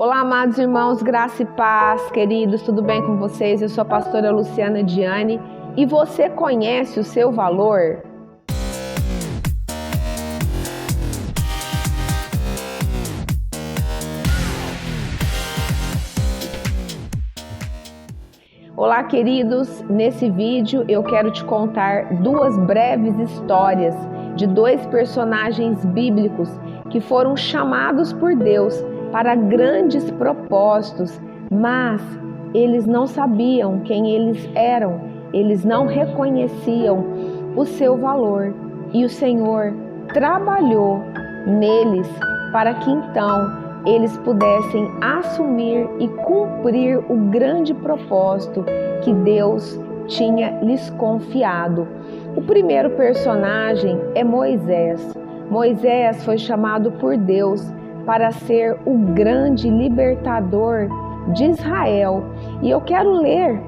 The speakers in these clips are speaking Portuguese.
Olá, amados irmãos, graça e paz, queridos, tudo bem com vocês? Eu sou a pastora Luciana Diane e você conhece o seu valor? Olá, queridos, nesse vídeo eu quero te contar duas breves histórias de dois personagens bíblicos que foram chamados por Deus para grandes propósitos, mas eles não sabiam quem eles eram, eles não reconheciam o seu valor e o Senhor trabalhou neles para que então eles pudessem assumir e cumprir o grande propósito que Deus tinha lhes confiado. O primeiro personagem é Moisés. Moisés foi chamado por Deus para ser o grande libertador de Israel. E eu quero ler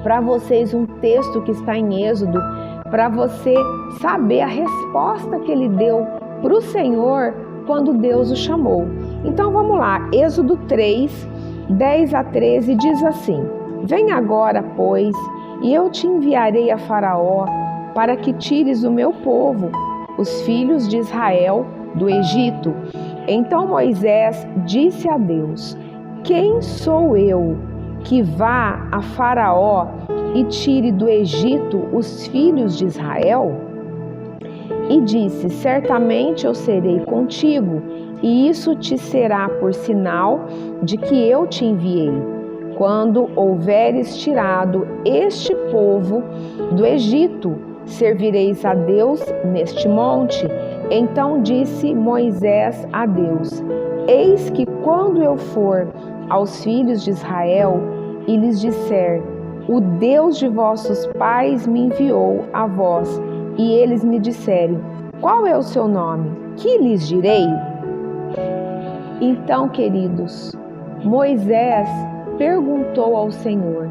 para vocês um texto que está em Êxodo, para você saber a resposta que ele deu para o Senhor quando Deus o chamou. Então vamos lá, Êxodo 3, 10 a 13 diz assim: Vem agora, pois, e eu te enviarei a Faraó para que tires o meu povo, os filhos de Israel, do Egito. Então Moisés disse a Deus: Quem sou eu que vá a Faraó e tire do Egito os filhos de Israel? E disse: Certamente eu serei contigo, e isso te será por sinal de que eu te enviei. Quando houveres tirado este povo do Egito, servireis a Deus neste monte. Então disse Moisés a Deus: Eis que quando eu for aos filhos de Israel e lhes disser: O Deus de vossos pais me enviou a vós, e eles me disserem: Qual é o seu nome? Que lhes direi? Então, queridos, Moisés perguntou ao Senhor: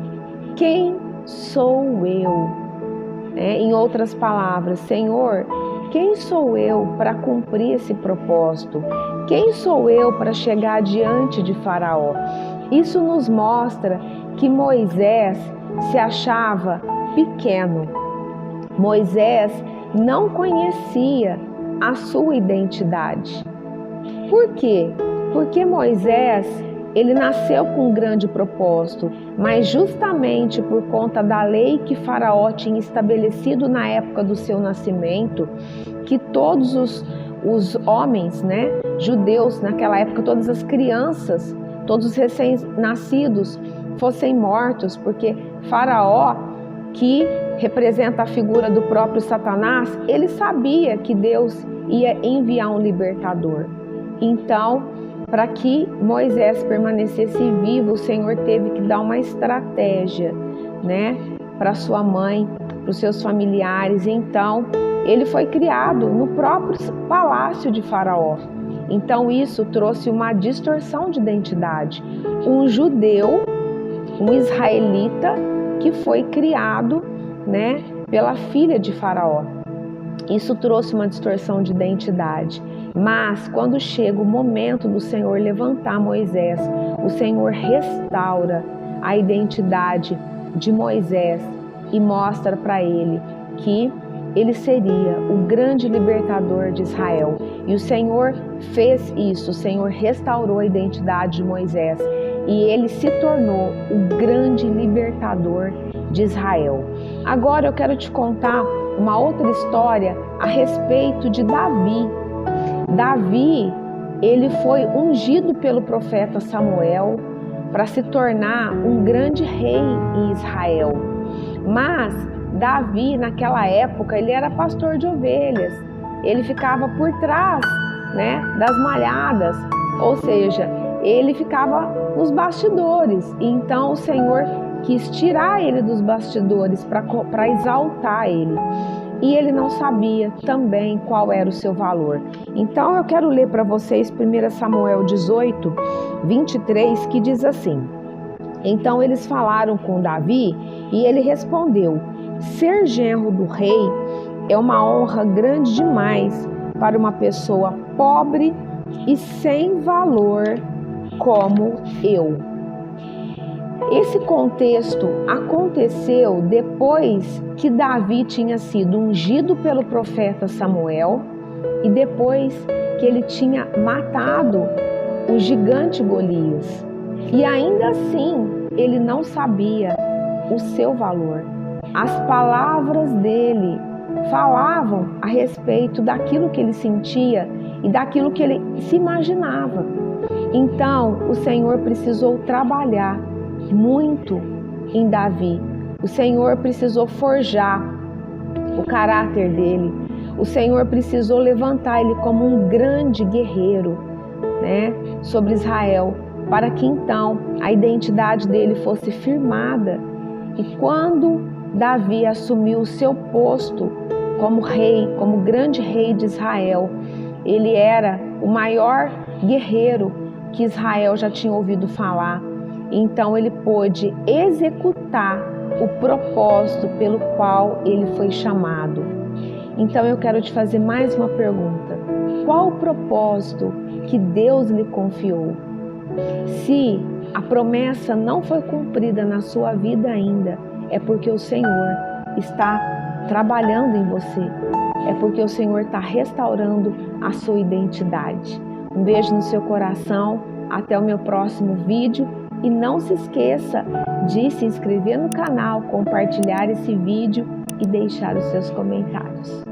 Quem sou eu? Em outras palavras, Senhor, quem sou eu para cumprir esse propósito? Quem sou eu para chegar diante de Faraó? Isso nos mostra que Moisés se achava pequeno. Moisés não conhecia a sua identidade. Por quê? Porque Moisés, ele nasceu com um grande propósito, mas justamente por conta da lei que Faraó tinha estabelecido na época do seu nascimento, que todos os homens, judeus naquela época, todas as crianças, todos os recém-nascidos fossem mortos, porque Faraó, que representa a figura do próprio Satanás, ele sabia que Deus ia enviar um libertador. Então, para que Moisés permanecesse vivo, o Senhor teve que dar uma estratégia, para sua mãe, para os seus familiares. Então, ele foi criado no próprio palácio de Faraó. Então, isso trouxe uma distorção de identidade. Um judeu, um israelita, que foi criado, pela filha de Faraó. Isso trouxe uma distorção de identidade. Mas quando chega o momento do Senhor levantar Moisés, o Senhor restaura a identidade de Moisés e mostra para ele que ele seria o grande libertador de Israel. E o Senhor fez isso, o Senhor restaurou a identidade de Moisés e ele se tornou o grande libertador de Israel. Agora eu quero te contar uma outra história a respeito de Davi. Davi, ele foi ungido pelo profeta Samuel para se tornar um grande rei em Israel. Mas Davi, naquela época, ele era pastor de ovelhas. Ele ficava por trás, das malhadas, ou seja, ele ficava nos bastidores. E então o Senhor quis tirar ele dos bastidores para exaltar ele. E ele não sabia também qual era o seu valor. Então eu quero ler para vocês 1 Samuel 18, 23, que diz assim: Então eles falaram com Davi e ele respondeu: Ser genro do rei é uma honra grande demais para uma pessoa pobre e sem valor como eu. Esse contexto aconteceu depois que Davi tinha sido ungido pelo profeta Samuel e depois que ele tinha matado o gigante Golias. E ainda assim, ele não sabia o seu valor. As palavras dele falavam a respeito daquilo que ele sentia e daquilo que ele se imaginava. Então, o Senhor precisou trabalhar muito em Davi. O Senhor precisou forjar o caráter dele. O Senhor precisou levantar ele como um grande guerreiro, sobre Israel, para que então a identidade dele fosse firmada. E quando Davi assumiu o seu posto como rei, como grande rei de Israel, ele era o maior guerreiro que Israel já tinha ouvido falar. Então ele pôde executar o propósito pelo qual ele foi chamado. Então eu quero te fazer mais uma pergunta. Qual o propósito que Deus lhe confiou? Se a promessa não foi cumprida na sua vida ainda, é porque o Senhor está trabalhando em você. É porque o Senhor está restaurando a sua identidade. Um beijo no seu coração. Até o meu próximo vídeo. E não se esqueça de se inscrever no canal, compartilhar esse vídeo e deixar os seus comentários.